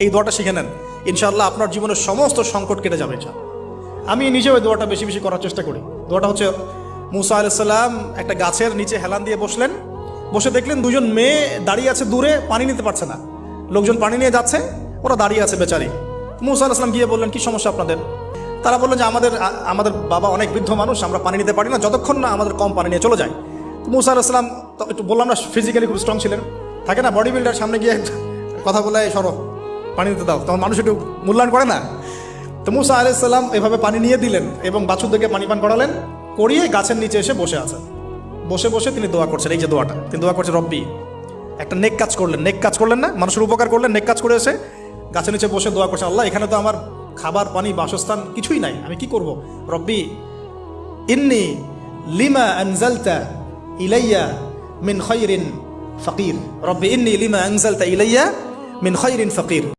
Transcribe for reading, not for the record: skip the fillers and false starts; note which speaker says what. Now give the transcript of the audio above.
Speaker 1: এই দোয়াটা শিখে নেন, ইনশাআল্লাহ আপনার জীবনের সমস্ত সংকট কেটে যাবে। আমি নিজেও এই দোয়াটা বেশি বেশি করার চেষ্টা করি। দোয়াটা হচ্ছে, মুসা আলাইহিস সালাম একটা গাছের নিচে হেলান দিয়ে বসলেন, বসে দেখলেন দুজন মেয়ে দাঁড়িয়ে আছে দূরে, পানি নিতে পারছে না, লোকজন পানি নিয়ে যাচ্ছে, ওরা দাঁড়িয়ে আছে বেচারি। মুসা আলাইহিস সালাম গিয়ে বললেন, কি সমস্যা আপনাদের? তারা বললেন যে আমাদের বাবা অনেক বৃদ্ধ মানুষ, আমরা পানি নিতে পারি না যতক্ষণ না আমাদের কম পানি নিয়ে চলে যায়। তো মুসা আলাইহিস সালাম একটু বললাম না, ফিজিক্যালি খুব স্ট্রং ছিলেন, থাকে না বডি বিল্ডার, সামনে গিয়ে কথা বলে সরো পানি দিতে দাও, তখন মানুষ একটু মূল্যায়ন করে না। তো মুসা আলাইহিস সালাম এভাবে পানি নিয়ে দিলেন এবং বাছুরদেরকে পানি পান করালেন, করিয়ে গাছের নিচে এসে বসে আছেন। বসে বসে তিনি দোয়া করছেন, এই যে দোয়াটা তিনি দোয়া করছেন, রব্বি, একটা নেক কাজ করলেন না, মানুষের উপকার করলেন, নেক কাজ করে এসে গাছের নিচে বসে দোয়া করছেন, আল্লাহ এখানে তো আমার খাবার পানি বাসস্থান কিছুই নাই, আমি কি করব? রব্বি ইন্নি লিমা আনজালতা ইলাইয়া মিন খায়রিন ফাকির, রব্বি ইন্নি লিমা আনজালতা ইলাইয়া মিন খায়রিন ফাকির।